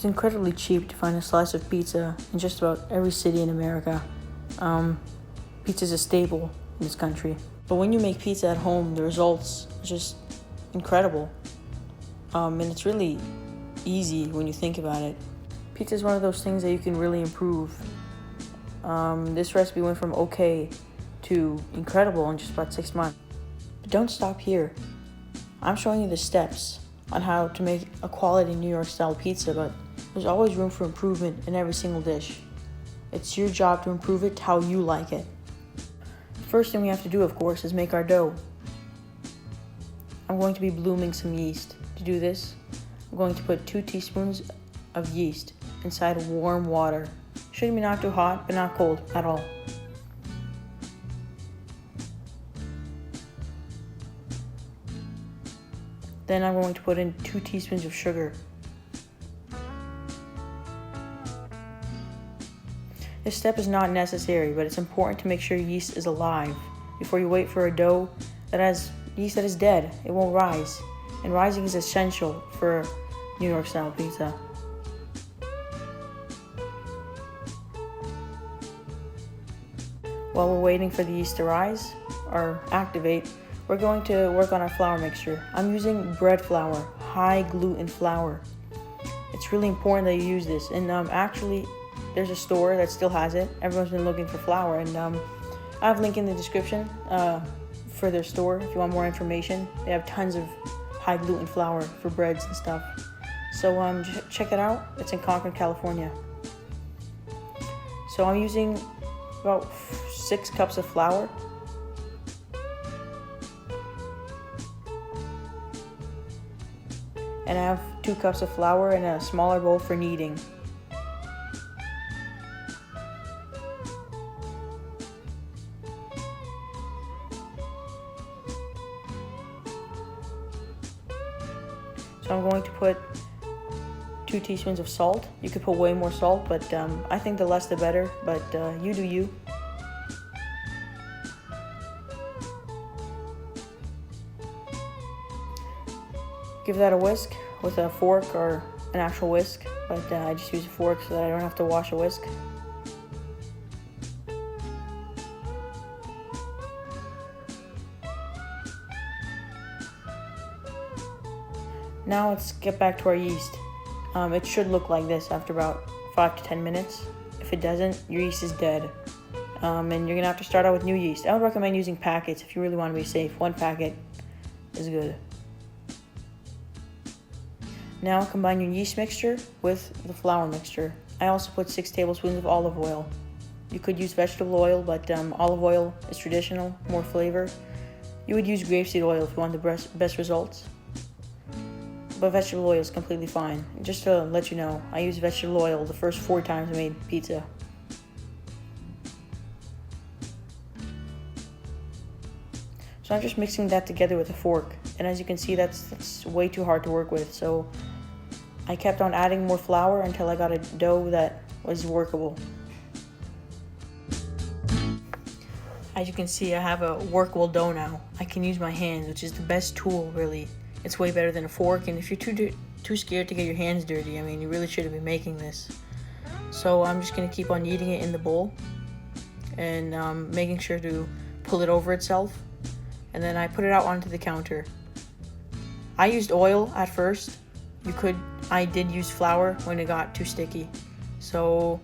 It's incredibly cheap to find a slice of pizza in just about every city in America. Pizza is a staple in this country. But when you make pizza at home, the results are just incredible. And it's really easy when you think about it. Pizza is one of those things that you can really improve. This recipe went from okay to incredible in just about 6 months. But don't stop here. I'm showing you the steps on how to make a quality New York style pizza, but there's always room for improvement in every single dish. It's your job to improve it to how you like it. The first thing we have to do, of course, is make our dough. I'm going to be blooming some yeast. To do this, I'm going to put 2 teaspoons of yeast inside warm water. Shouldn't be not too hot, but not cold at all. Then I'm going to put in 2 teaspoons of sugar. This step is not necessary, but it's important to make sure yeast is alive before you wait for a dough that has yeast that is dead. It won't rise, and rising is essential for New York style pizza. While we're waiting for the yeast to rise or activate, we're going to work on our flour mixture. I'm using bread flour, high gluten flour. It's really important that you use this. And actually, there's a store that still has it. Everyone's been looking for flour, and I have a link in the description for their store if you want more information. They have tons of high gluten flour for breads and stuff. So check it out. It's in Concord, California. So I'm using about 6 cups of flour. And I have 2 cups of flour in a smaller bowl for kneading. So I'm going to put 2 teaspoons of salt. You could put way more salt, but I think the less the better, but you do you. Give that a whisk with a fork or an actual whisk, but I just use a fork so that I don't have to wash a whisk. Now let's get back to our yeast. It should look like this after about 5 to 10 minutes. If it doesn't, your yeast is dead. And you're gonna have to start out with new yeast. I would recommend using packets if you really want to be safe. 1 packet is good. Now combine your yeast mixture with the flour mixture. I also put 6 tablespoons of olive oil. You could use vegetable oil, but olive oil is traditional, more flavor. You would use grapeseed oil if you want the best results. But vegetable oil is completely fine. Just to let you know, I used vegetable oil the first 4 times I made pizza. So I'm just mixing that together with a fork. And as you can see, that's way too hard to work with. So I kept on adding more flour until I got a dough that was workable. As you can see, I have a workable dough now. I can use my hands, which is the best tool, really. It's way better than a fork, and if you're too scared to get your hands dirty, I mean, you really shouldn't be making this. So I'm just going to keep on kneading it in the bowl and making sure to pull it over itself. And then I put it out onto the counter. I used oil at first. I did use flour when it got too sticky. So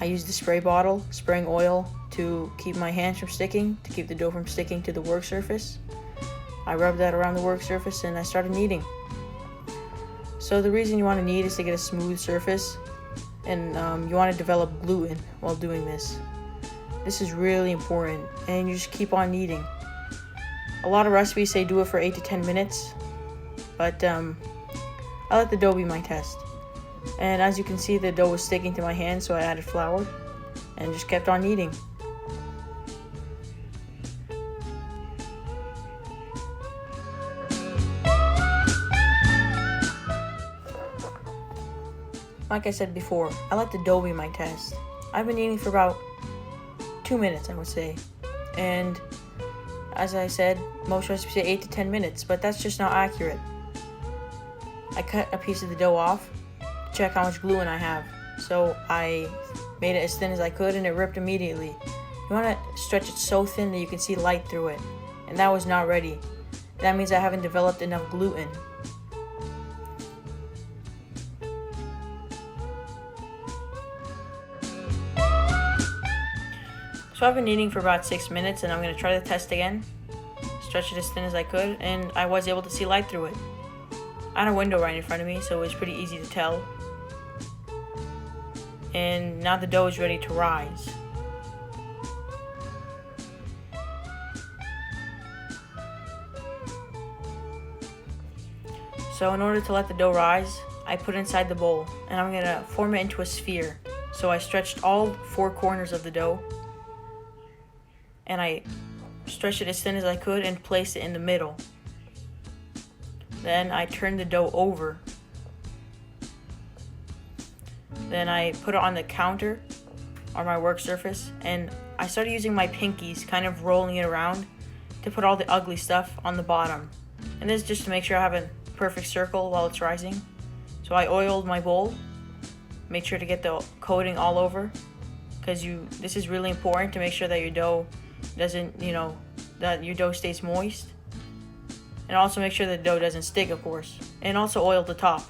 I used the spray bottle, spraying oil to keep my hands from sticking, to keep the dough from sticking to the work surface. I rubbed that around the work surface and I started kneading. So the reason you want to knead is to get a smooth surface, and you want to develop gluten while doing this. This is really important, and you just keep on kneading. A lot of recipes say do it for 8 to 10 minutes, but I let the dough be my test. And as you can see, the dough was sticking to my hand, so I added flour and just kept on kneading. Like I said before, I let the dough be my test. I've been kneading for about 2 minutes, I would say. And as I said, most recipes say 8 to 10 minutes, but that's just not accurate. I cut a piece of the dough off, check how much glue in I have. So I made it as thin as I could and it ripped immediately. You want to stretch it so thin that you can see light through it. And that was not ready. That means I haven't developed enough gluten. So I've been kneading for about 6 minutes and I'm going to try the test again. Stretch it as thin as I could and I was able to see light through it. I had a window right in front of me, so it was pretty easy to tell. And now the dough is ready to rise. So in order to let the dough rise, I put it inside the bowl and I'm gonna form it into a sphere. So I stretched all 4 corners of the dough and I stretched it as thin as I could and placed it in the middle. Then I turned the dough over. Then I put it on the counter or my work surface and I started using my pinkies, kind of rolling it around to put all the ugly stuff on the bottom. And this is just to make sure I have a perfect circle while it's rising. So I oiled my bowl, made sure to get the coating all over, because this is really important to make sure that your dough doesn't, that your dough stays moist. And also make sure the dough doesn't stick, of course. And also oil the top.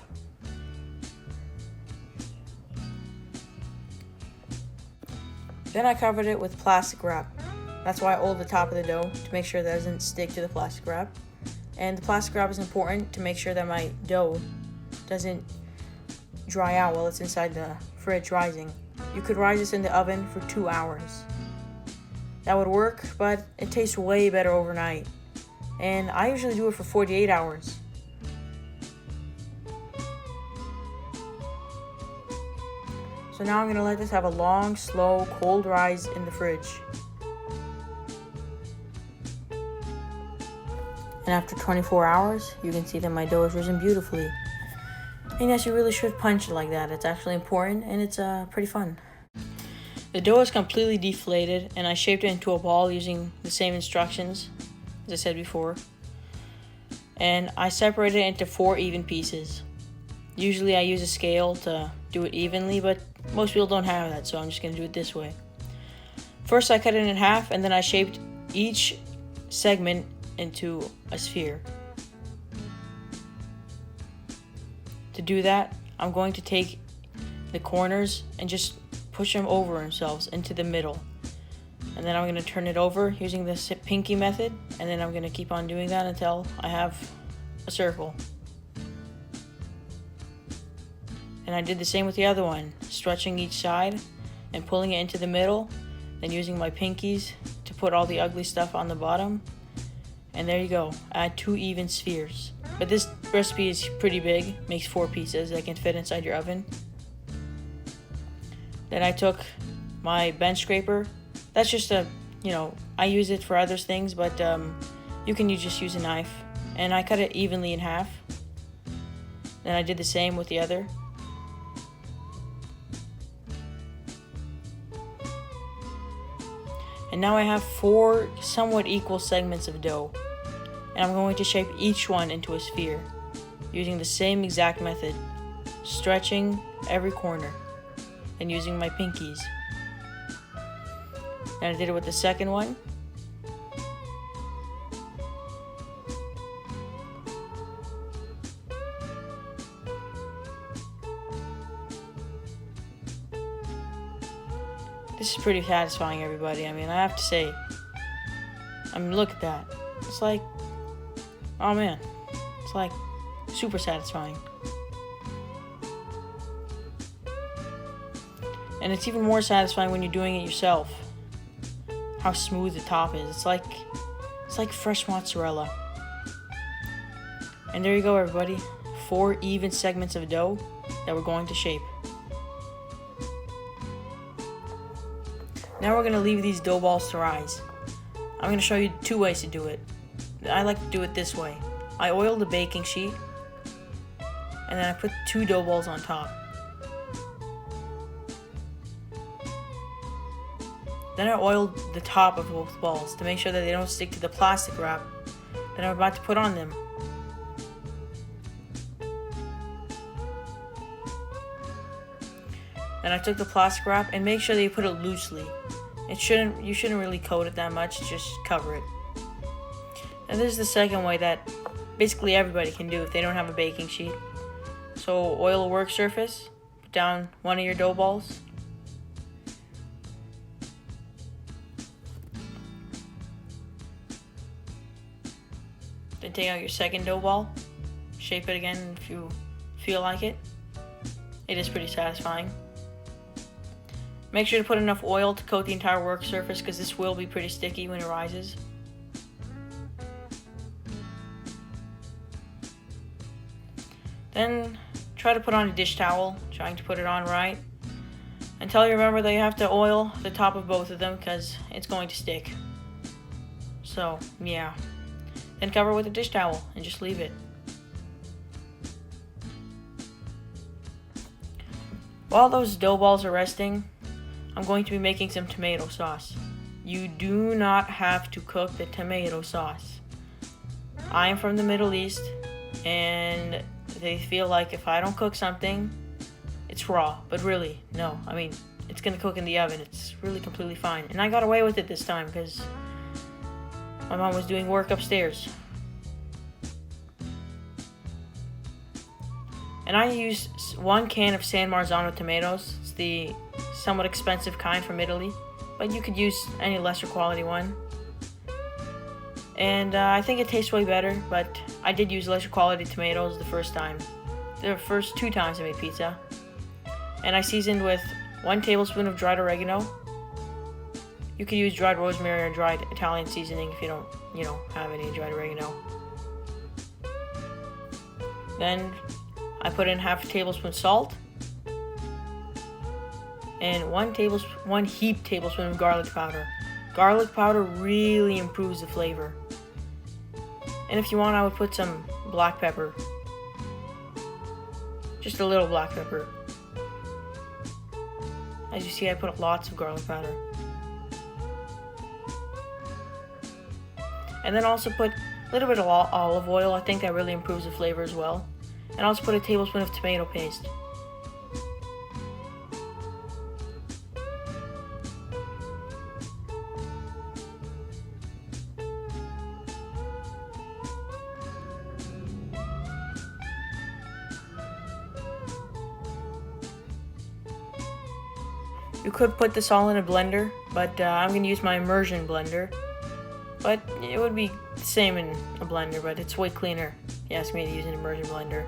Then I covered it with plastic wrap. That's why I oiled the top of the dough, to make sure that it doesn't stick to the plastic wrap. And the plastic wrap is important to make sure that my dough doesn't dry out while it's inside the fridge rising. You could rise this in the oven for 2 hours. That would work, but it tastes way better overnight. And I usually do it for 48 hours. So now I'm going to let this have a long, slow, cold rise in the fridge. And after 24 hours, you can see that my dough has risen beautifully. And yes, you really should punch it like that. It's actually important and it's pretty fun. The dough is completely deflated and I shaped it into a ball using the same instructions as I said before. And I separated it into 4 even pieces. Usually I use a scale to do it evenly, but most people don't have that, so I'm just going to do it this way. First I cut it in half and then I shaped each segment into a sphere. To do that, I'm going to take the corners and just push them over themselves into the middle. And then I'm going to turn it over using the pinky method, and then I'm going to keep on doing that until I have a circle. And I did the same with the other one, stretching each side and pulling it into the middle, then using my pinkies to put all the ugly stuff on the bottom. And there you go, add 2 even spheres. But this recipe is pretty big, makes 4 pieces that can fit inside your oven. Then I took my bench scraper. That's just I use it for other things, but you can just use a knife. And I cut it evenly in half. Then I did the same with the other. And now I have 4 somewhat equal segments of dough. And I'm going to shape each one into a sphere using the same exact method, stretching every corner and using my pinkies. And I did it with the second one. This is pretty satisfying, everybody. I mean, I have to say, look at that. It's like, oh man, it's like super satisfying. And it's even more satisfying when you're doing it yourself. How smooth the top is. It's like fresh mozzarella. And there you go, everybody. 4 even segments of dough that we're going to shape. Now we're going to leave these dough balls to rise. I'm going to show you 2 ways to do it. I like to do it this way. I oil the baking sheet, and then I put 2 dough balls on top. Then I oiled the top of both balls to make sure that they don't stick to the plastic wrap that I'm about to put on them. Then I took the plastic wrap, and make sure that you put it loosely. You shouldn't really coat it that much, just cover it. And this is the second way that basically everybody can do if they don't have a baking sheet. So oil a work surface, put down one of your dough balls. Then take out your second dough ball, shape it again if you feel like it. It is pretty satisfying. Make sure to put enough oil to coat the entire work surface because this will be pretty sticky when it rises. Then try to put on a dish towel, trying to put it on right. Until you remember that you have to oil the top of both of them because it's going to stick. So, yeah. Then cover it with a dish towel and just leave it. While those dough balls are resting, I'm going to be making some tomato sauce. You do not have to cook the tomato sauce. I am from the Middle East, and they feel like if I don't cook something, it's raw. But really, no. I mean, it's gonna cook in the oven. It's really completely fine. And I got away with it this time because my mom was doing work upstairs. And I used 1 can of San Marzano tomatoes. It's the somewhat expensive kind from Italy, but you could use any lesser quality one. And I think it tastes way better, but I did use lesser quality tomatoes the first time. The first 2 times I made pizza. And I seasoned with 1 tablespoon of dried oregano. You could use dried rosemary or dried Italian seasoning if you don't, have any dried oregano. Then I put in half a tablespoon salt and 1 heaped tablespoon of garlic powder. Garlic powder really improves the flavor. And if you want, I would put some black pepper. Just a little black pepper. As you see, I put lots of garlic powder. And then also put a little bit of olive oil. I think that really improves the flavor as well. And also put a tablespoon of tomato paste. You could put this all in a blender, but I'm going to use my immersion blender. But it would be the same in a blender, but it's way cleaner if you ask me to use an immersion blender.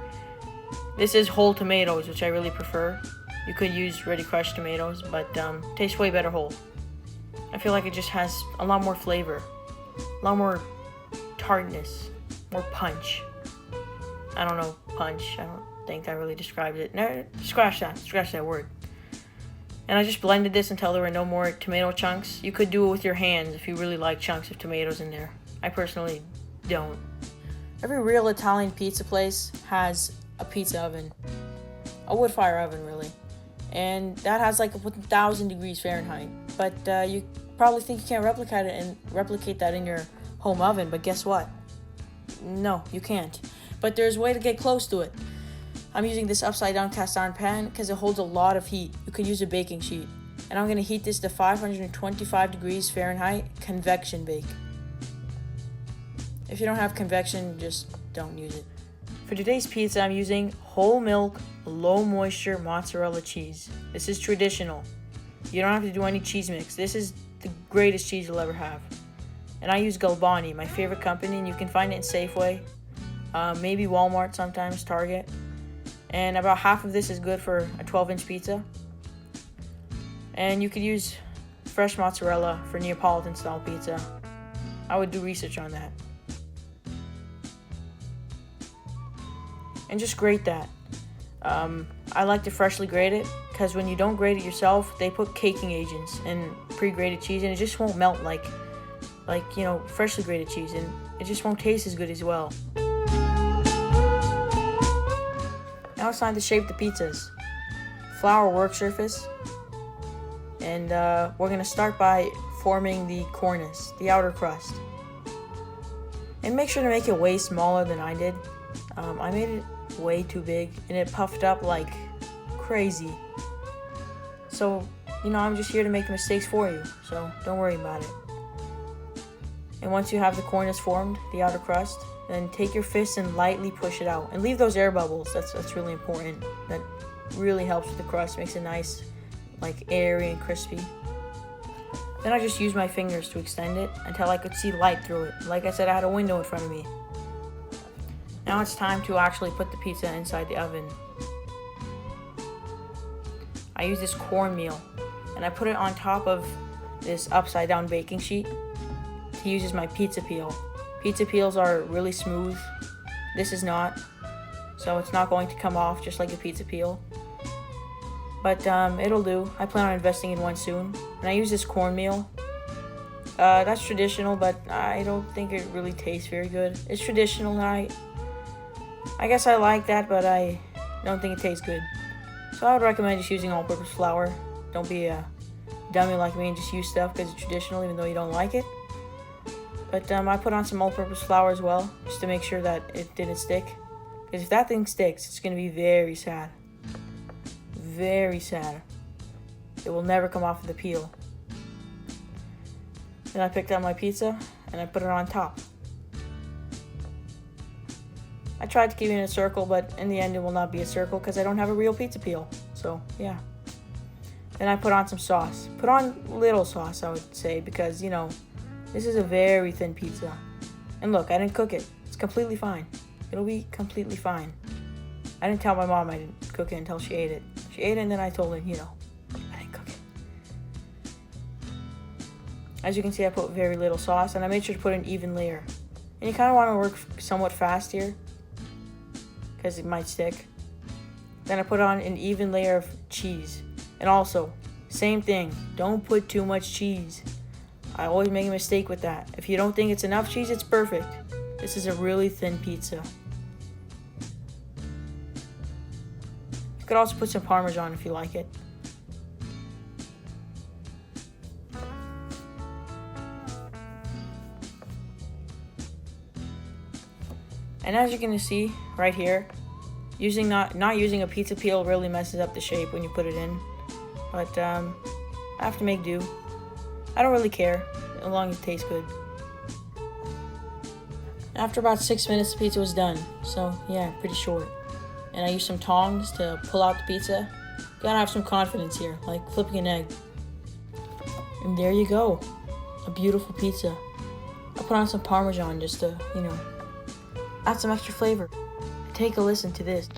This is whole tomatoes, which I really prefer. You could use ready crushed tomatoes, but tastes way better whole. I feel like it just has a lot more flavor, a lot more tartness, more punch. I don't know, punch. I don't think that really describes it. No, scratch that word. And I just blended this until there were no more tomato chunks. You could do it with your hands if you really like chunks of tomatoes in there. I personally don't. Every real Italian pizza place has a pizza oven. A wood fire oven, really. And that has like 1,000 degrees Fahrenheit. But you probably think you can't replicate that in your home oven, but guess what? No, you can't. But there's a way to get close to it. I'm using this upside down cast iron pan because it holds a lot of heat. You could use a baking sheet. And I'm going to heat this to 525 degrees Fahrenheit, convection bake. If you don't have convection, just don't use it. For today's pizza, I'm using whole milk, low moisture mozzarella cheese. This is traditional. You don't have to do any cheese mix. This is the greatest cheese you'll ever have. And I use Galbani, my favorite company, and you can find it in Safeway, maybe Walmart sometimes, Target. And about half of this is good for a 12-inch pizza. And you could use fresh mozzarella for Neapolitan style pizza. I would do research on that. And just grate that. I like to freshly grate it because when you don't grate it yourself, they put caking agents in pre-grated cheese and it just won't melt like freshly grated cheese, and it just won't taste as good as well. Now it's time to shape the pizzas. Flour work surface. And we're going to start by forming the cornice, the outer crust. And make sure to make it way smaller than I did. I made it way too big and it puffed up like crazy. so, I'm just here to make the mistakes for you, so don't worry about it. And once you have the cornice formed, the outer crust, then take your fist and lightly push it out. And leave those air bubbles. That's really important. That really helps with the crust, makes it nice, like airy and crispy. Then I just used my fingers to extend it until I could see light through it. Like I said, I had a window in front of me. Now it's time to actually put the pizza inside the oven. I use this cornmeal, and I put it on top of this upside down baking sheet to use as my pizza peel. Pizza peels are really smooth. This is not, so it's not going to come off just like a pizza peel. But it'll do. I plan on investing in one soon. And I use this cornmeal. That's traditional, but I don't think it really tastes very good. It's traditional, and I guess I like that, but I don't think it tastes good. So I would recommend just using all-purpose flour. Don't be a dummy like me and just use stuff because it's traditional, even though you don't like it. But I put on some all-purpose flour as well, just to make sure that it didn't stick. Because if that thing sticks, it's going to be very sad. Very sad. It will never come off of the peel. Then I picked up my pizza and I put it on top. I tried to keep it in a circle, but in the end it will not be a circle because I don't have a real pizza peel. So yeah. Then I put on some sauce. Put on little sauce, I would say, because this is a very thin pizza. And look, I didn't cook it. It's completely fine. It'll be completely fine. I didn't tell my mom I didn't cook it until she ate it. She ate it and then I told her, I didn't cook it. As you can see, I put very little sauce and I made sure to put an even layer. And you kind of want to work somewhat fast here because it might stick. Then I put on an even layer of cheese. And also, same thing, don't put too much cheese. I always make a mistake with that. If you don't think it's enough cheese, it's perfect. This is a really thin pizza. You could also put some Parmesan if you like it. And as you can see right here, not using a pizza peel really messes up the shape when you put it in. But I have to make do. I don't really care, as long as it tastes good. After about 6 minutes, the pizza was done. So yeah, pretty short. And I used some tongs to pull out the pizza. Gotta have some confidence here, like flipping an egg. And there you go, a beautiful pizza. I put on some Parmesan just to, add some extra flavor. Take a listen to this.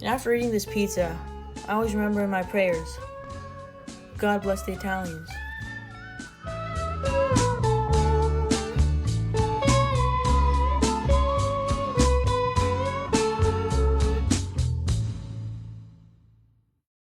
After eating this pizza, I always remember in my prayers, God bless the Italians.